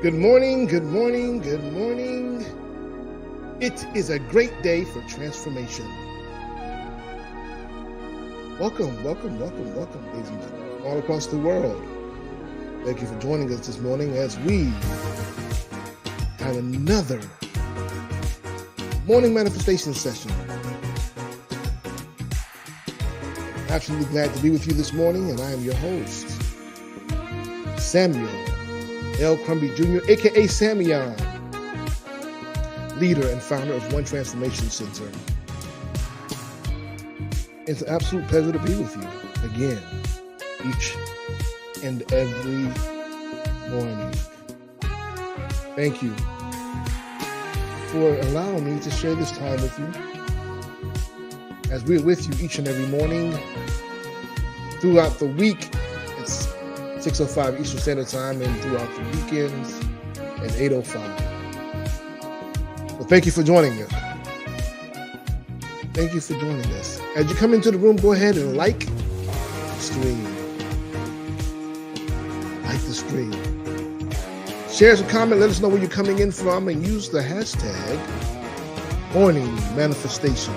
Good morning, good morning, good morning. It is a great day for transformation. Welcome, ladies and gentlemen, all across the world. Thank you for joining us this morning as we have another morning manifestation session. Absolutely glad to be with you this morning, and I am your host, Samuel L. Crumby Jr., aka Samion, leader and founder of One Transformation Center. It's an absolute pleasure to be with you again, each and every morning. Thank you for allowing me to share this time with you, as we're with you each and every morning throughout the week. It's 6:05 Eastern Standard Time, and throughout the weekends at 8:05. So thank you for joining us. Thank you for joining us. As you come into the room, go ahead and like the stream. Like the stream. Share some comment, let us know where you're coming in from, and use the hashtag Morning Manifestation.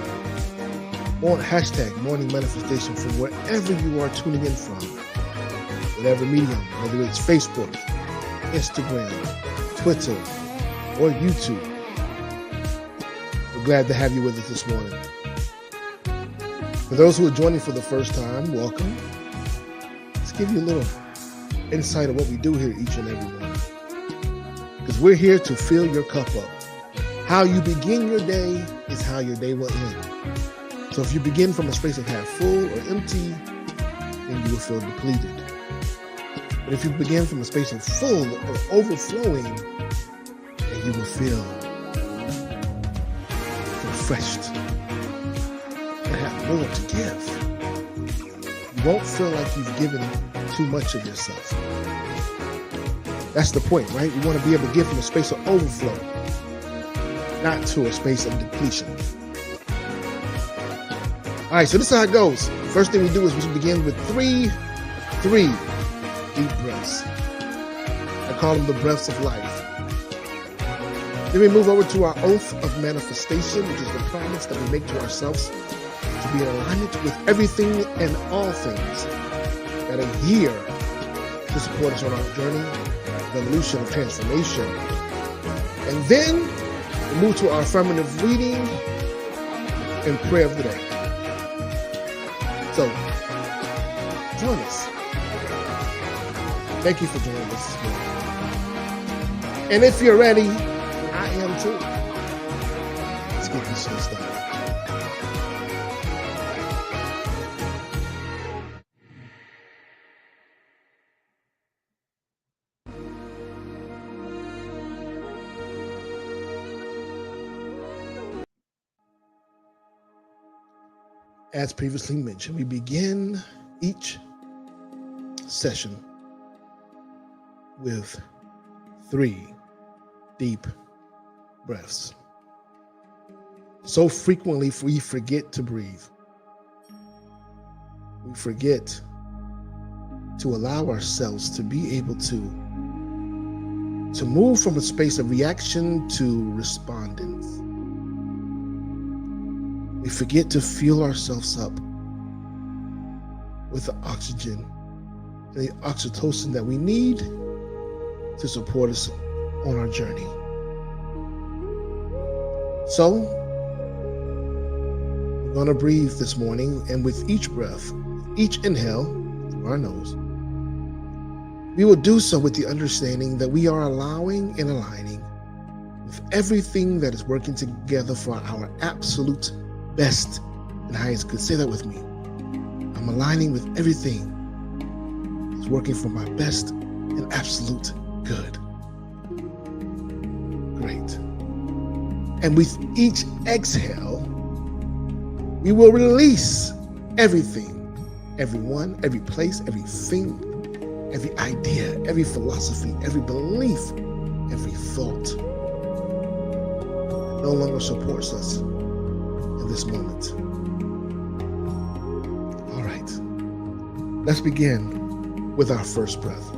Hashtag Morning Manifestation from wherever you are tuning in from. Whatever medium, whether it's Facebook, Instagram, Twitter, or YouTube. We're glad to have you with us this morning. For those who are joining for the first time, welcome. Let's give you a little insight of what we do here each and every morning. Because we're here to fill your cup up. How you begin your day is how your day will end. So if you begin from a space of half full or empty, then you will feel depleted. But if you begin from a space of full or overflowing, then you will feel refreshed and have more to give. You won't feel like you've given too much of yourself. That's the point, right? We want to be able to give from a space of overflow, not to a space of depletion. All right, so this is how it goes. First thing we do is we begin with three deep breaths. I call them the breaths of life. Then we move over to our oath of manifestation, which is the promise that we make to ourselves to be in alignment with everything and all things that are here to support us on our journey, evolution of transformation. And then we move to our affirmative reading and prayer of the day. So, join us. Thank you for joining us this morning. And if you're ready, I am too. Let's get this show started. As previously mentioned, we begin each session with 3 deep breaths. So frequently we forget to breathe. We forget to allow ourselves to be able to move from a space of reaction to respondence. We forget to fuel ourselves up with the oxygen and the oxytocin that we need to support us on our journey. So, we're going to breathe this morning, and with each breath, each inhale through our nose, we will do so with the understanding that we are allowing and aligning with everything that is working together for our absolute best and highest good. Say that with me. I'm aligning with everything that's working for my best and absolute good. Great. And with each exhale, we will release everything, everyone, every place, everything, every idea, every philosophy, every belief, every thought that no longer supports us in this moment. All right, let's begin with our first breath.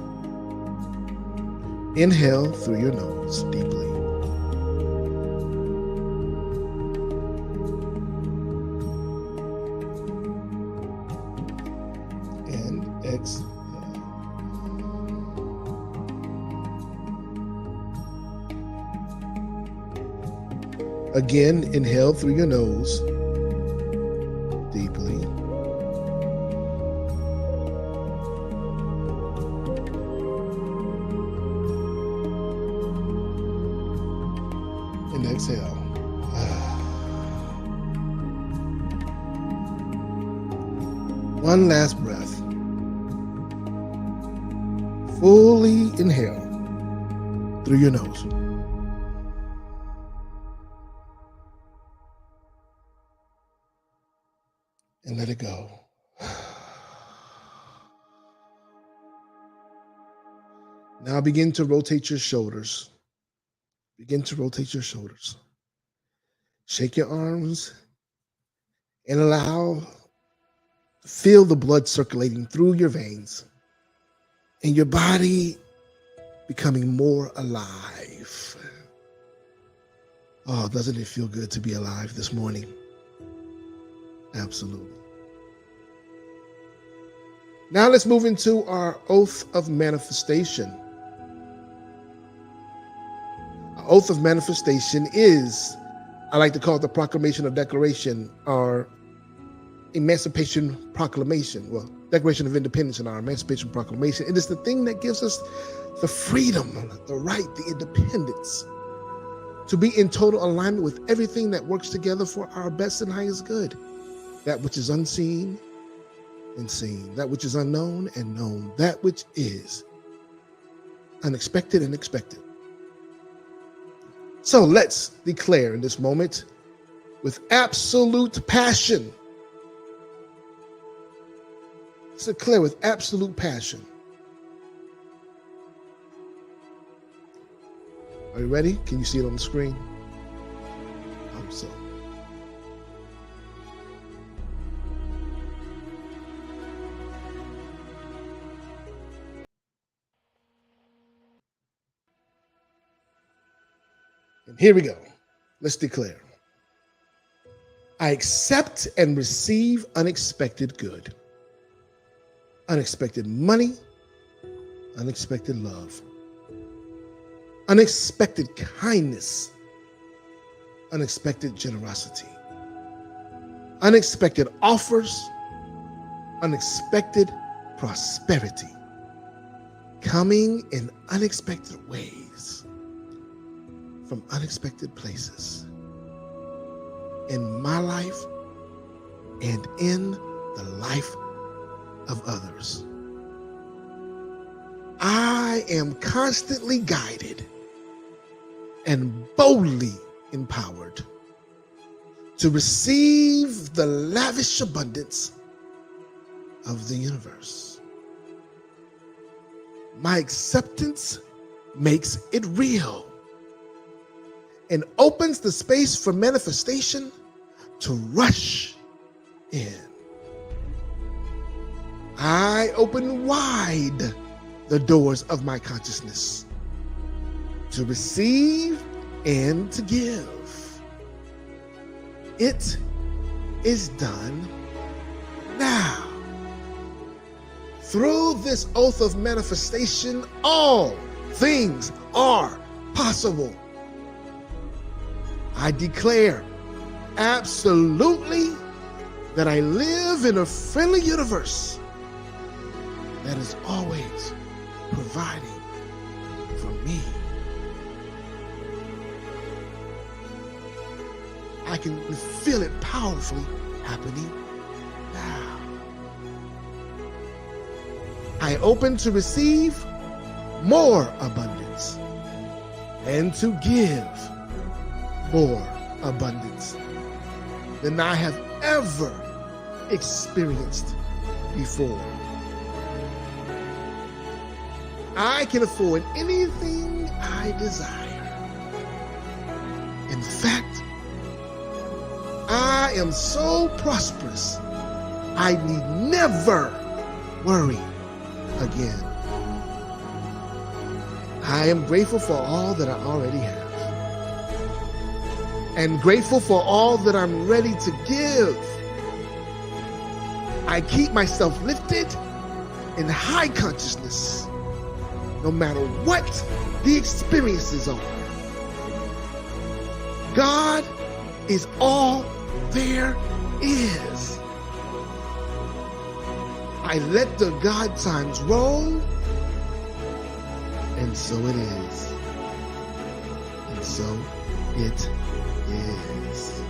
Inhale through your nose deeply. And exhale. Again, inhale through your nose deeply. And exhale. One last breath. Fully inhale through your nose. And let it go. Now begin to rotate your shoulders. Begin to rotate your shoulders. Shake your arms and feel the blood circulating through your veins and your body becoming more alive. Oh, doesn't it feel good to be alive this morning? Absolutely. Now let's move into our oath of manifestation. Our oath of manifestation is, I like to call it the proclamation or declaration, or Emancipation Proclamation. Well, Declaration of Independence and our Emancipation Proclamation. It is the thing that gives us the freedom, the right, the independence to be in total alignment with everything that works together for our best and highest good. That which is unseen and seen, that which is unknown and known, that which is unexpected and expected. So let's declare in this moment with absolute passion. Let's declare with absolute passion. Are you ready? Can you see it on the screen? I hope so. And here we go. Let's declare. I accept and receive unexpected good, unexpected money, unexpected love, unexpected kindness, unexpected generosity, unexpected offers, unexpected prosperity, coming in unexpected ways, from unexpected places, in my life and in the life of others. I am constantly guided and boldly empowered to receive the lavish abundance of the universe. My acceptance makes it real and opens the space for manifestation to rush in. I open wide the doors of my consciousness to receive and to give. It is done now. Through this oath of manifestation, all things are possible. I declare absolutely that I live in a friendly universe that is always providing for me. I can feel it powerfully happening now. I open to receive more abundance and to give more abundance than I have ever experienced before. I can afford anything I desire. In fact, I am so prosperous, I need never worry again. I am grateful for all that I already have, and grateful for all that I'm ready to give. I keep myself lifted in high consciousness, no matter what the experiences are. God is all there is. I let the God times roll, and so it is. And so it is.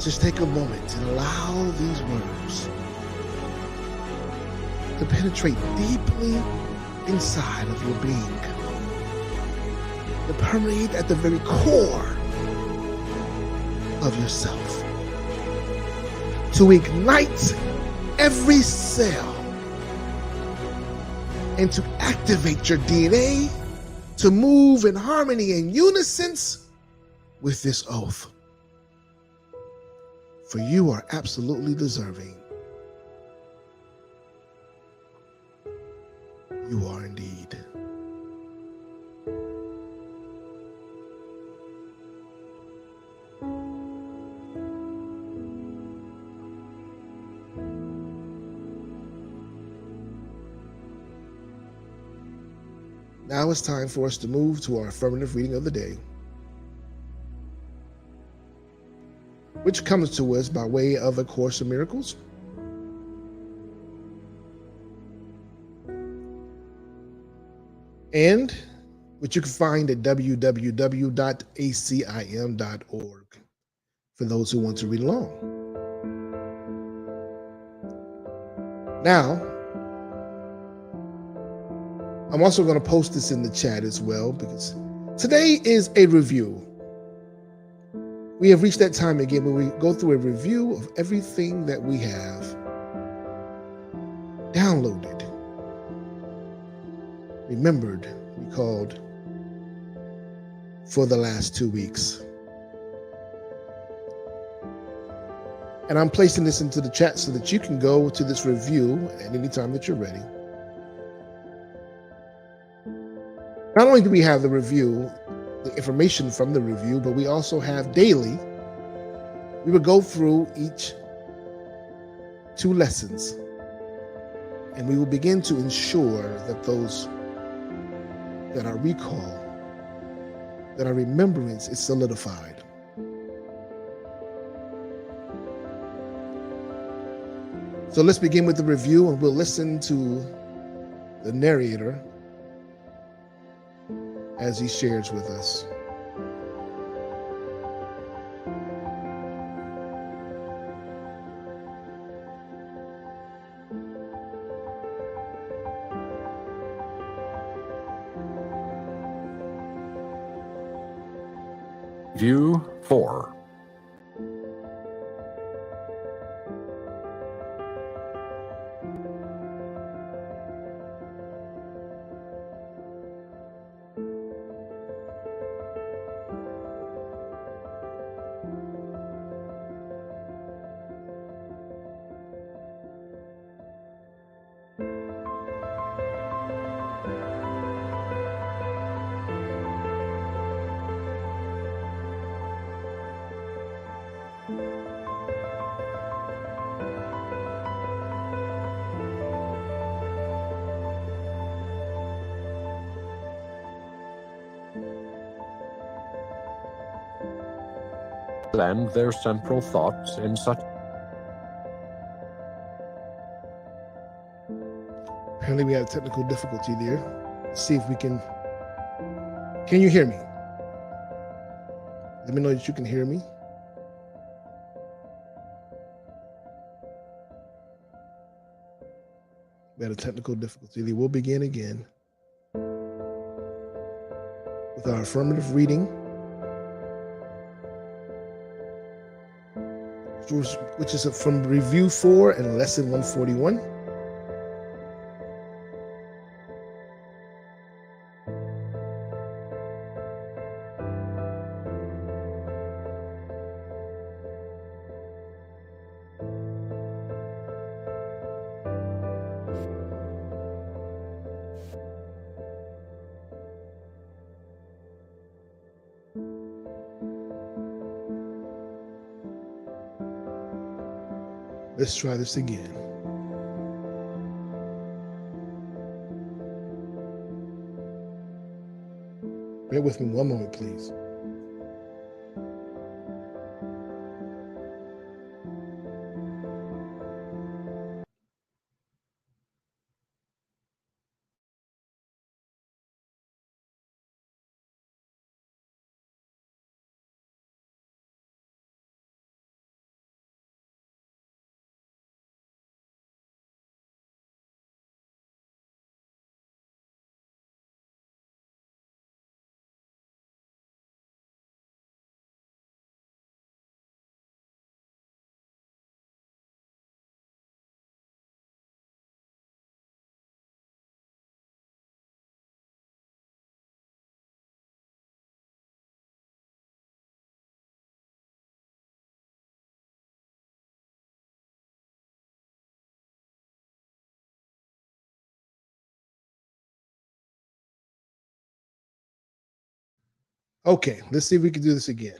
Just take a moment and allow these words to penetrate deeply inside of your being, to permeate at the very core of yourself, to ignite every cell, and to activate your DNA to move in harmony and unison with this oath. For you are absolutely deserving. You are indeed. Now it's time for us to move to our affirmative reading of the day, which comes to us by way of A Course in Miracles. And which you can find at www.acim.org for those who want to read along. Now, I'm also going to post this in the chat as well, because today is a review. We have reached that time again where we go through a review of everything that we have downloaded, remembered, recalled for the last 2 weeks. And I'm placing this into the chat so that you can go to this review at any time that you're ready. Not only do we have the review, the information from the review, but we also have daily, we will go through each 2 lessons, and we will begin to ensure that those that our recall, that our remembrance is solidified. So let's begin with the review, and we'll listen to the narrator as he shares with us. View 4. And their central thoughts in such. Apparently we have technical difficulty there. Let's see if we can you hear me? Let me know that you can hear me. We had a technical difficulty. We'll begin again with our affirmative reading, which is from Review 4 and Lesson 141. Let's try this again. Bear with me one moment, please. Okay, let's see if we can do this again.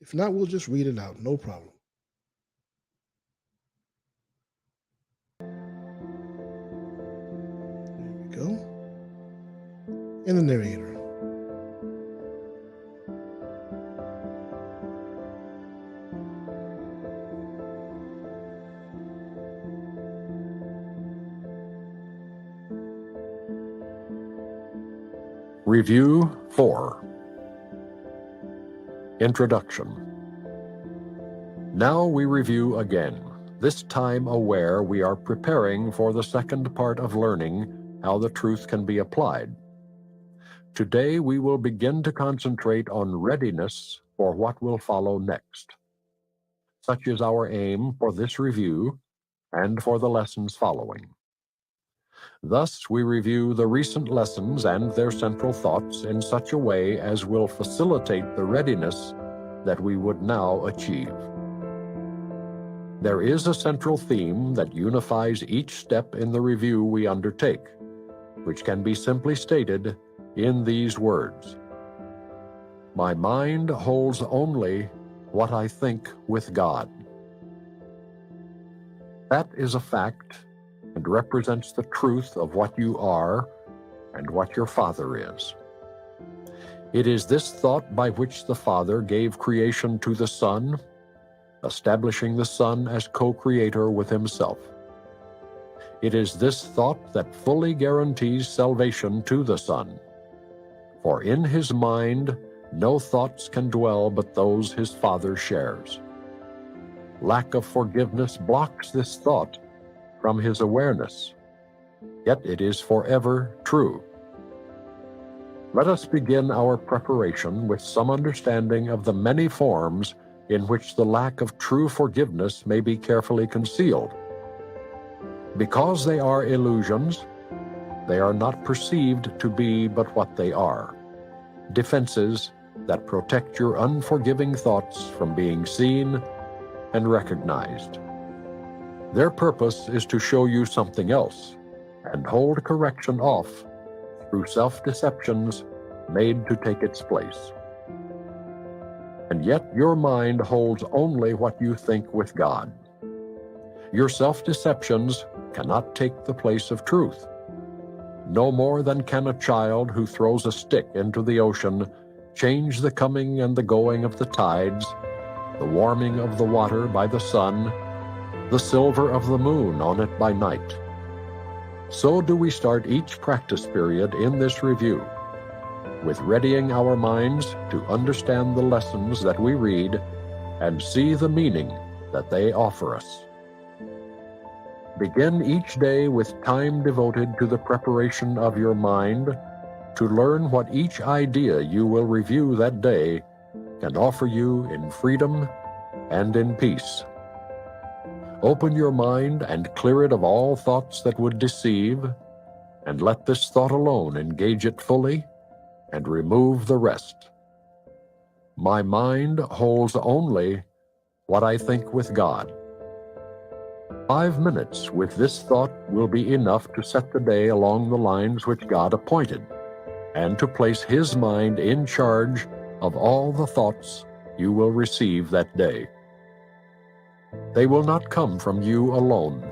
If not, we'll just read it out. No problem. There we go. And the narrator. Review 4. Introduction. Now we review again, this time aware we are preparing for the second part of learning how the truth can be applied. Today we will begin to concentrate on readiness for what will follow next. Such is our aim for this review and for the lessons following. Thus, we review the recent lessons and their central thoughts in such a way as will facilitate the readiness that we would now achieve. There is a central theme that unifies each step in the review we undertake, which can be simply stated in these words: My mind holds only what I think with God. That is a fact and represents the truth of what you are and what your Father is. It is this thought by which the Father gave creation to the Son, establishing the Son as co-creator with himself. It is this thought that fully guarantees salvation to the Son, for in his mind no thoughts can dwell but those his Father shares. Lack of forgiveness blocks this thought from his awareness, yet it is forever true. Let us begin our preparation with some understanding of the many forms in which the lack of true forgiveness may be carefully concealed. Because they are illusions, they are not perceived to be but what they are: defenses that protect your unforgiving thoughts from being seen and recognized. Their purpose is to show you something else and hold correction off through self-deceptions made to take its place. And yet your mind holds only what you think with God. Your self-deceptions cannot take the place of truth, no more than can a child who throws a stick into the ocean change the coming and the going of the tides, the warming of the water by the sun, the silver of the moon on it by night. So do we start each practice period in this review, with readying our minds to understand the lessons that we read and see the meaning that they offer us. Begin each day with time devoted to the preparation of your mind to learn what each idea you will review that day can offer you in freedom and in peace. Open your mind and clear it of all thoughts that would deceive, and let this thought alone engage it fully and remove the rest. My mind holds only what I think with God. 5 minutes with this thought will be enough to set the day along the lines which God appointed, and to place His mind in charge of all the thoughts you will receive that day. They will not come from you alone,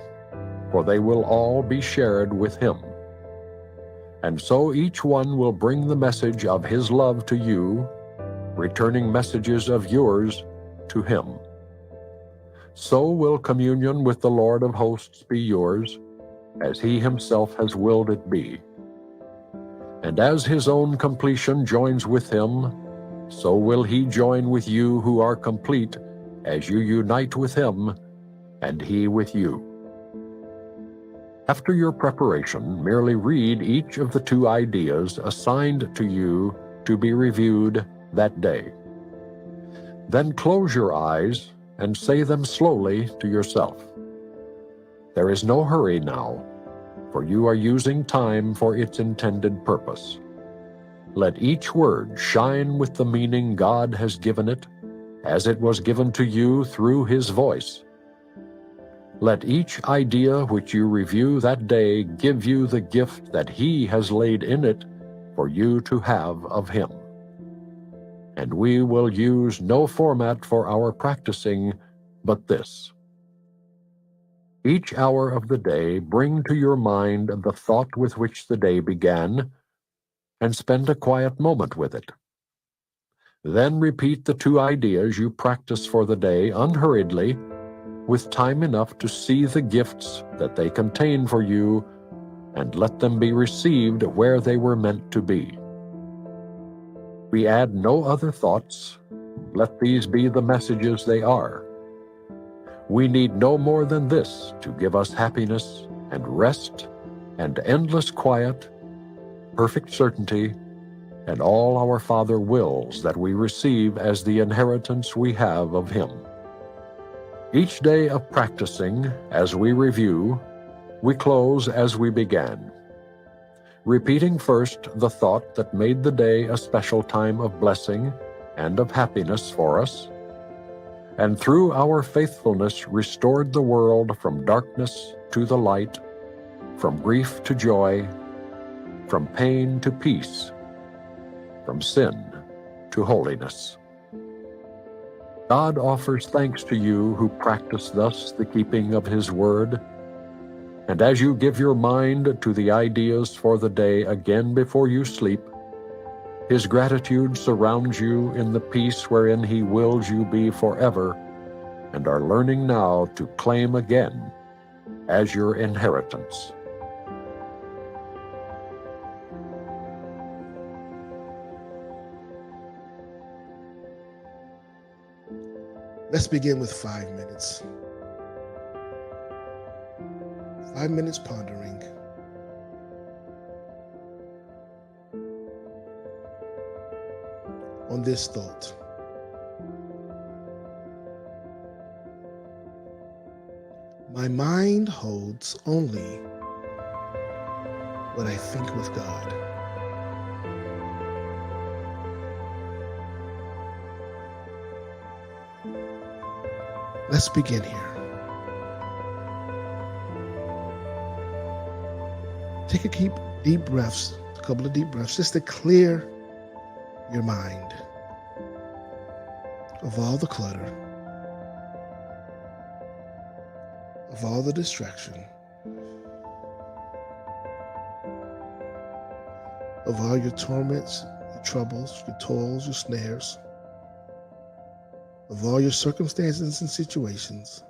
for they will all be shared with Him. And so each one will bring the message of His love to you, returning messages of yours to Him. So will communion with the Lord of hosts be yours, as He Himself has willed it be. And as His own completion joins with Him, so will He join with you who are complete, as you unite with Him, and He with you. After your preparation, merely read each of the 2 ideas assigned to you to be reviewed that day. Then close your eyes and say them slowly to yourself. There is no hurry now, for you are using time for its intended purpose. Let each word shine with the meaning God has given it, as it was given to you through His voice. Let each idea which you review that day give you the gift that He has laid in it for you to have of Him. And we will use no format for our practicing but this. Each hour of the day bring to your mind the thought with which the day began, and spend a quiet moment with it. Then repeat the 2 ideas you practice for the day unhurriedly, with time enough to see the gifts that they contain for you, and let them be received where they were meant to be. We add no other thoughts. Let these be the messages they are. We need no more than this to give us happiness and rest and endless quiet, perfect certainty, and all our Father wills that we receive as the inheritance we have of Him. Each day of practicing, as we review, we close as we began, repeating first the thought that made the day a special time of blessing and of happiness for us, and through our faithfulness restored the world from darkness to the light, from grief to joy, from pain to peace, from sin to holiness. God offers thanks to you who practice thus the keeping of His word, and as you give your mind to the ideas for the day again before you sleep, His gratitude surrounds you in the peace wherein He wills you be forever, and are learning now to claim again as your inheritance. Let's begin with 5 minutes. 5 minutes pondering. On this thought. My mind holds only what I think with God. Let's begin here. Take a deep breaths, a couple of deep breaths, just to clear your mind of all the clutter, of all the distraction, of all your torments, your troubles, your toils, your snares, of all your circumstances and situations,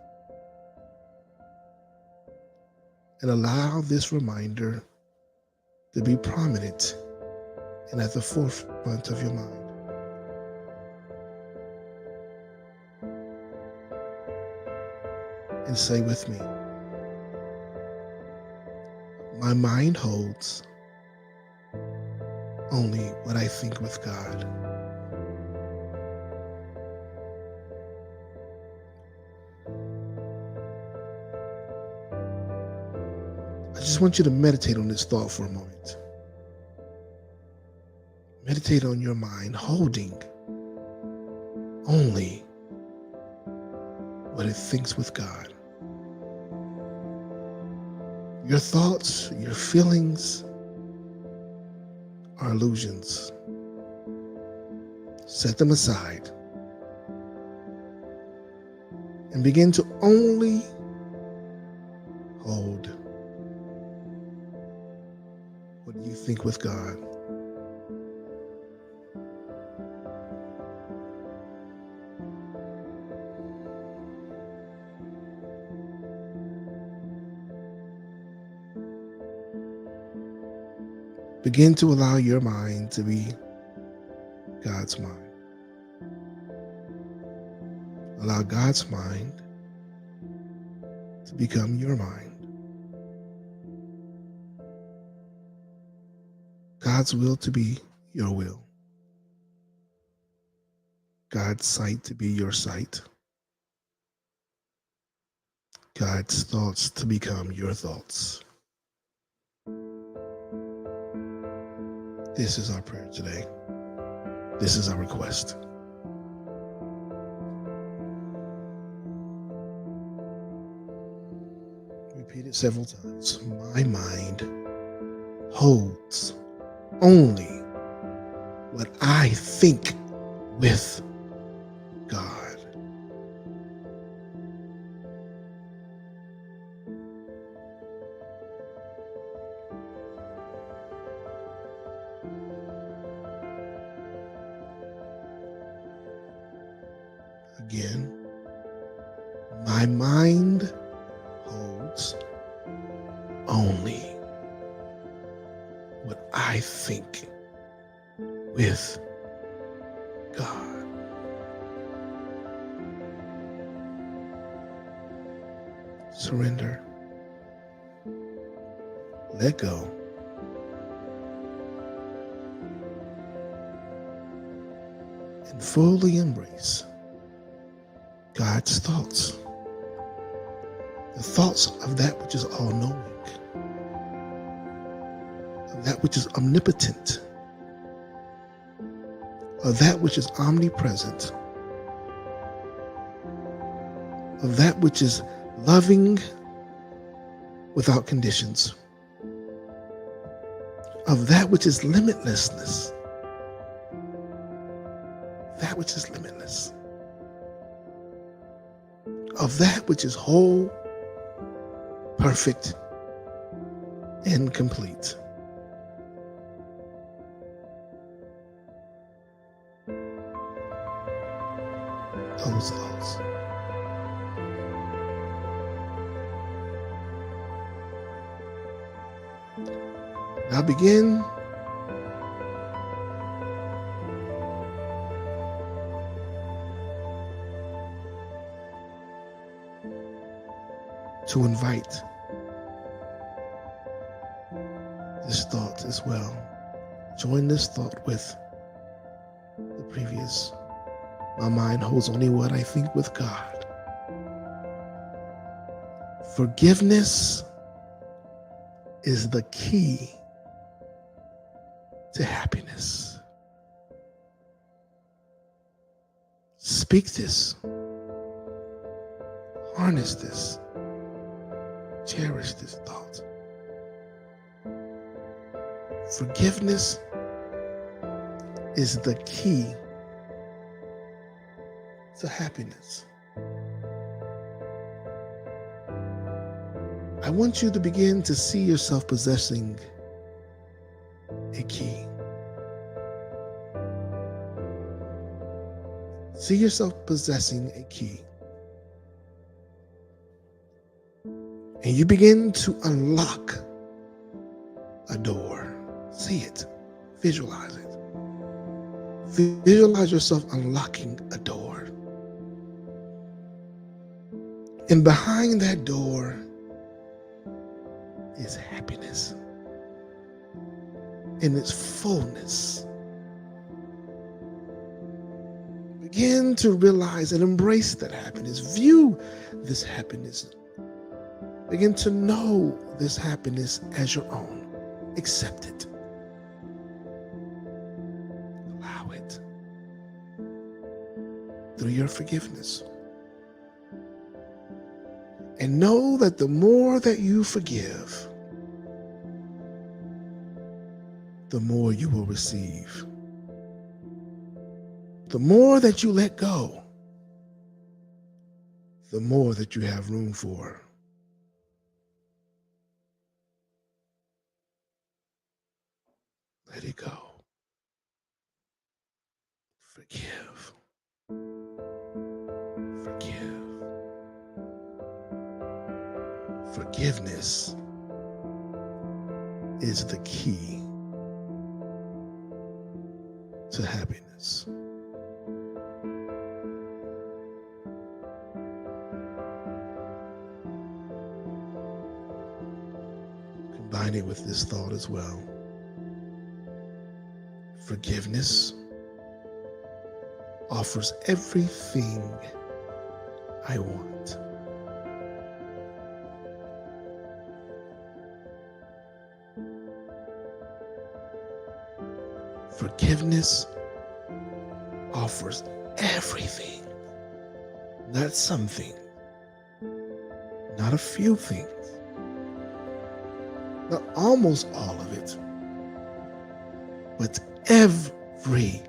and allow this reminder to be prominent and at the forefront of your mind. And say with me, my mind holds only what I think with God. I just want you to meditate on this thought for a moment. Meditate on your mind holding only what it thinks with God. Your thoughts, your feelings are illusions. Set them aside and begin to only hold what you think with God. Begin to allow your mind to be God's mind. Allow God's mind to become your mind. God's will to be your will. God's sight to be your sight. God's thoughts to become your thoughts. This is our prayer today. This is our request. Repeat it several times. My mind holds only what I think with God. Again, my mind holds only what I think with God. Surrender. Let go. And fully embrace God's thoughts. The thoughts of that which is all-knowing, of that which is omnipotent, of that which is omnipresent, of that which is loving without conditions, of that which is limitlessness, that which is limitless, of that which is whole, perfect, and complete. Those thoughts. Now begin to invite this thought as well. Join this thought with the previous. My mind holds only what I think with God. Forgiveness is the key to happiness. Speak this. Harness this. Cherish this thought. Forgiveness is the key to happiness. I want you to begin to see yourself possessing a key. See yourself possessing a key. And you begin to unlock a door. See it. Visualize it. Visualize yourself unlocking a door. And behind that door is happiness in its fullness. Begin to realize and embrace that happiness. View this happiness. Begin to know this happiness as your own. Accept it. Allow it through your forgiveness. And know that the more that you forgive, the more you will receive. The more that you let go, the more that you have room for. Let it go. Forgive. Forgive. Forgiveness is the key to happiness. Combine it with this thought as well. Forgiveness offers everything I want. Forgiveness offers everything, not something, not a few things, not almost all of it, but everything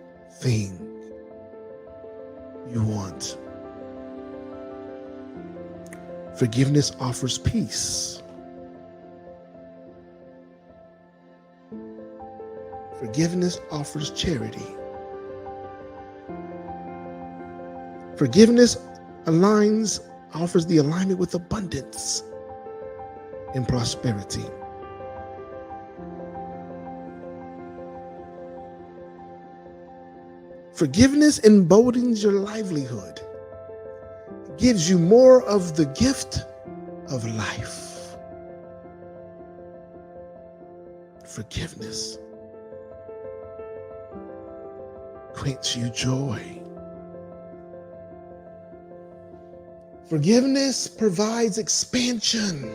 you want. Forgiveness offers peace. Forgiveness offers charity. Forgiveness offers the alignment with abundance and prosperity. Forgiveness emboldens your livelihood. It gives you more of the gift of life. Forgiveness grants you joy. Forgiveness provides expansion.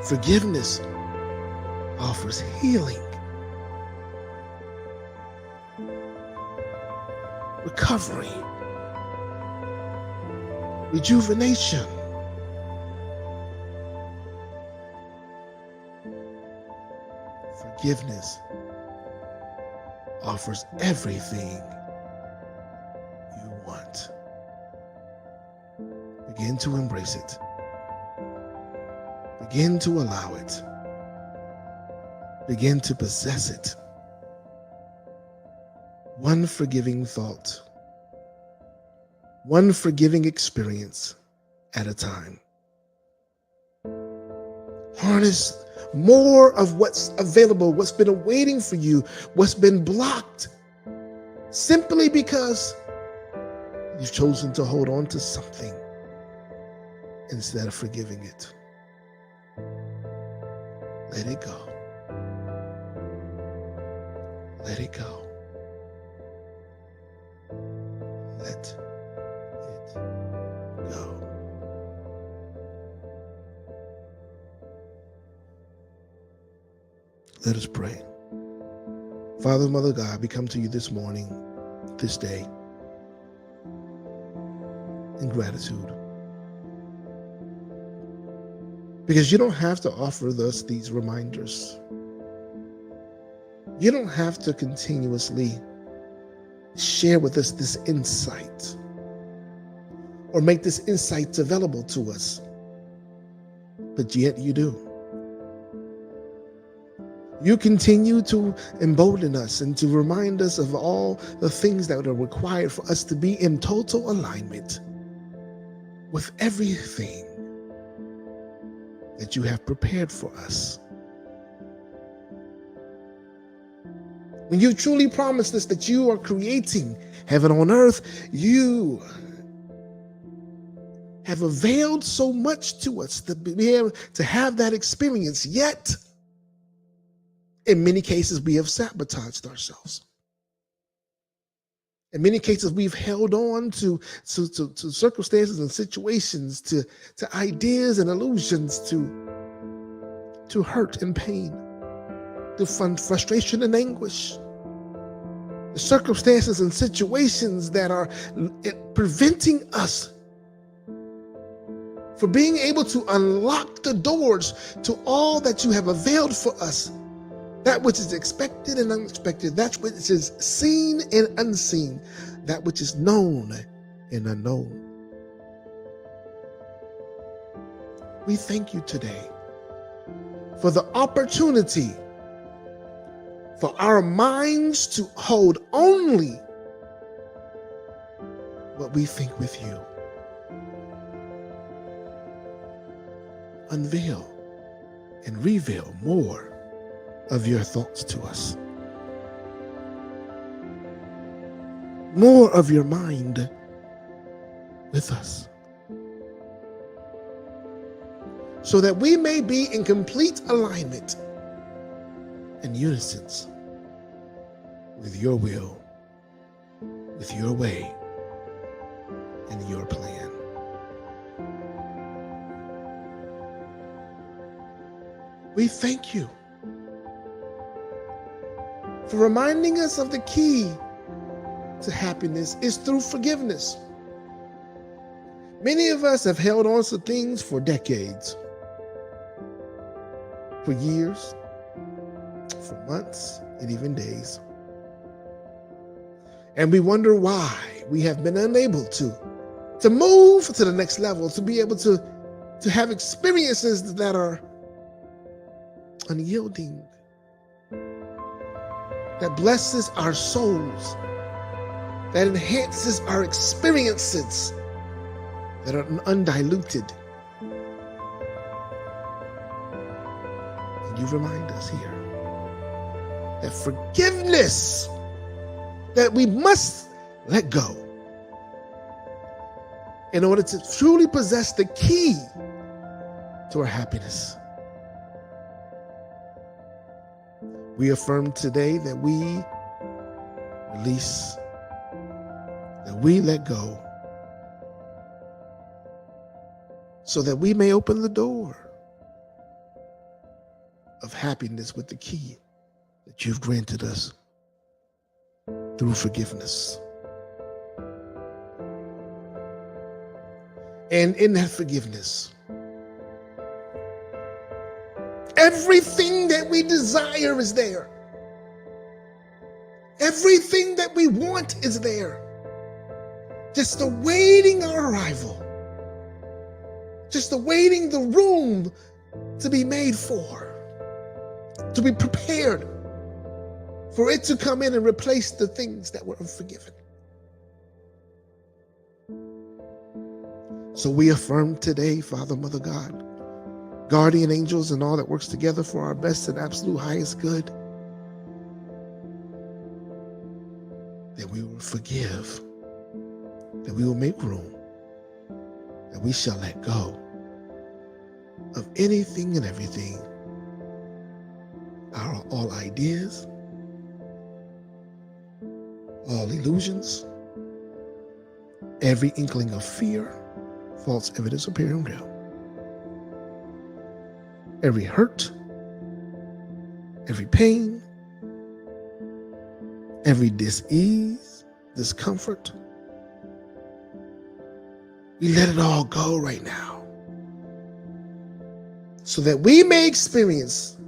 Forgiveness offers healing, recovery, rejuvenation. Forgiveness offers everything you want. Begin to embrace it. Begin to allow it. Begin to possess it. One forgiving thought, one forgiving experience at a time. Harness more of what's available, what's been awaiting for you, what's been blocked, simply because you've chosen to hold on to something instead of forgiving it. Let it go. Let it go. Let it go. Let us pray. Father, Mother God, we come to you this morning, this day, in gratitude. Because you don't have to offer us these reminders. You don't have to continuously share with us this insight or make this insight available to us. But yet you do. You continue to embolden us and to remind us of all the things that are required for us to be in total alignment with everything that you have prepared for us. When you truly promised us that you are creating heaven on earth, you have availed so much to us to be able to have that experience, yet in many cases we have sabotaged ourselves. In many cases we've held on to circumstances and situations, to ideas and illusions, to hurt and pain, to frustration and anguish. The circumstances and situations that are preventing us for being able to unlock the doors to all that you have availed for us, that which is expected and unexpected, that which is seen and unseen, that which is known and unknown. We thank you today for the opportunity for our minds to hold only what we think with you. Unveil and reveal more of your thoughts to us. More of your mind with us, so that we may be in complete alignment and unison with your will, with your way, and your plan. We thank you for reminding us of the key to happiness is through forgiveness. Many of us have held on to things for decades, for years, for months, and even days. And we wonder why we have been unable to move to the next level, to be able to have experiences that are unyielding, that blesses our souls, that enhances our experiences, that are undiluted. And you remind us here that forgiveness, that we must let go in order to truly possess the key to our happiness. We affirm today that we release, that we let go, so that we may open the door of happiness with the key that you've granted us through forgiveness. And in that forgiveness, everything that we desire is there. Everything that we want is there, just awaiting our arrival, just awaiting the room to be made for, to be prepared for it to come in and replace the things that were unforgiven. So we affirm today, Father, Mother, God, guardian angels, and all that works together for our best and absolute highest good, that we will forgive, that we will make room, that we shall let go of anything and everything, all ideas, all illusions, every inkling of fear, false evidence appearing real, every hurt, every pain, every dis-ease, discomfort. We let it all go right now, so that we may experience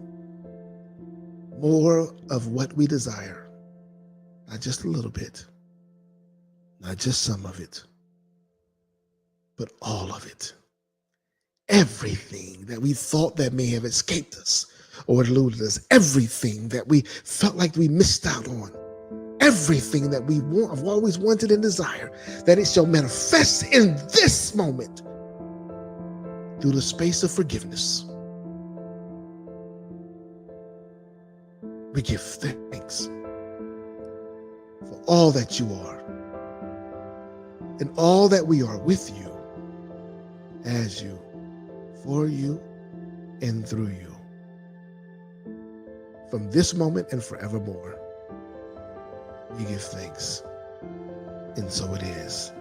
more of what we desire. Not just a little bit, not just some of it, but all of it. Everything that we thought that may have escaped us or eluded us, everything that we felt like we missed out on, everything that we have always wanted and desired, that it shall manifest in this moment through the space of forgiveness. We give thanks for all that you are and all that we are with you, as you, for you, and through you, from this moment and forevermore. We give thanks, and so it is.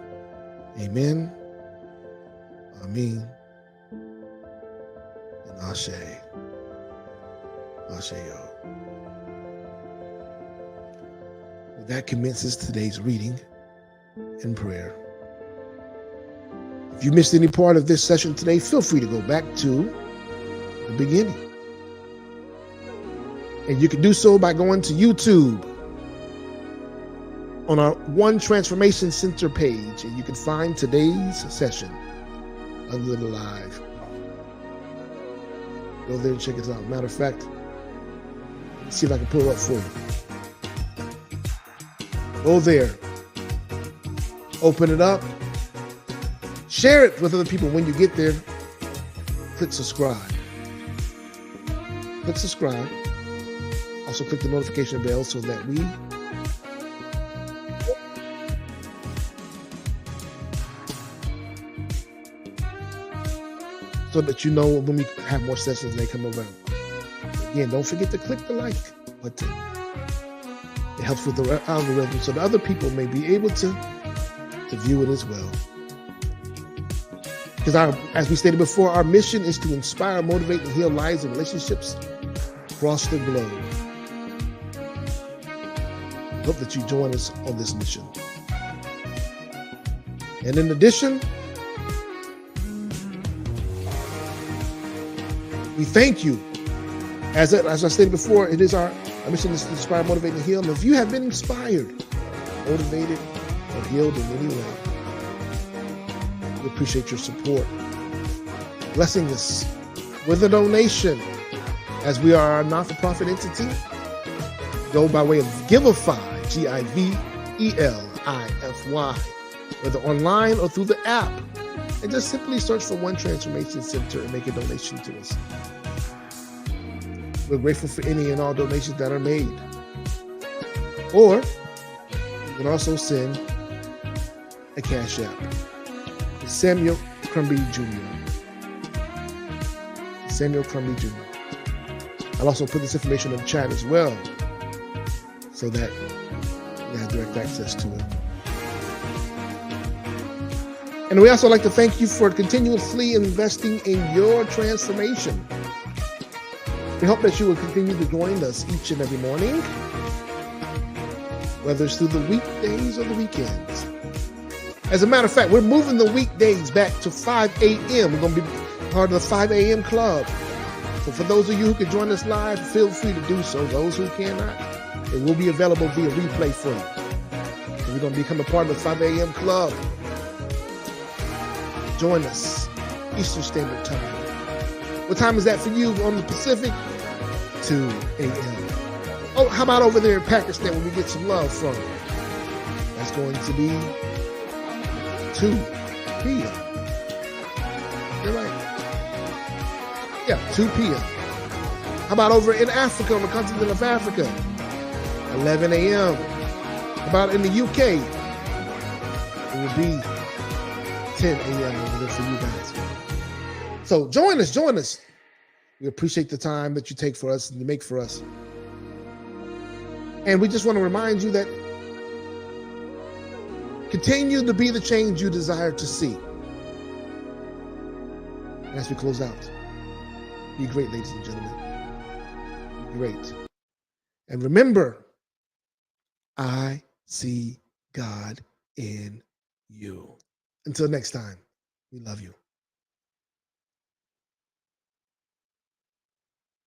Amen, Amen, and Ashe. Ashe-yo. That commences today's reading and prayer. If you missed any part of this session today, feel free to go back to the beginning. And you can do so by going to YouTube on our One Transformation Center page, and you can find today's session under the live. Go there and check it out. Matter of fact, let's see if I can pull it up for you. Go there, open it up, share it with other people. When you get there, click subscribe. Click subscribe. Also click the notification bell so that you know when we have more sessions they come around. Again, don't forget to click the like button. It helps with the algorithm so that other people may be able to view it as well. Because as we stated before, our mission is to inspire, motivate, and heal lives and relationships across the globe. I hope that you join us on this mission. And in addition, we thank you. As I stated before, it is our mission is to inspire, motivate, and heal. And if you have been inspired, motivated, or healed in any way, we appreciate your support. Blessing us with a donation, as we are a not-for-profit entity. Go by way of Giveify, Givelify, whether online or through the app. And just simply search for One Transformation Center and make a donation to us. We're grateful for any and all donations that are made. Or you can also send a cash app to Samuel Crumby Jr. Samuel Crumby Jr. I'll also put this information in the chat as well so that you have direct access to it. And we also like to thank you for continuously investing in your transformation. We hope that you will continue to join us each and every morning, whether it's through the weekdays or the weekends. As a matter of fact, we're moving the weekdays back to 5 a.m. We're going to be part of the 5 a.m. club. So for those of you who can join us live, feel free to do so. Those who cannot, it will be available via replay for you. So we're going to become a part of the 5 a.m. club. Join us, Eastern Standard Time. What time is that for you on the Pacific? 2 a.m. Oh, how about over there in Pakistan where we get some love from? That's going to be 2 p.m. You're right. Yeah, 2 p.m. How about over in Africa, on the continent of Africa? 11 a.m. How about in the UK? It will be 10 a.m. over there for you guys. So join us. We appreciate the time that you take for us and you make for us. And we just want to remind you that continue to be the change you desire to see. And as we close out, be great, ladies and gentlemen. Be great. And remember, I see God in you. Until next time, we love you.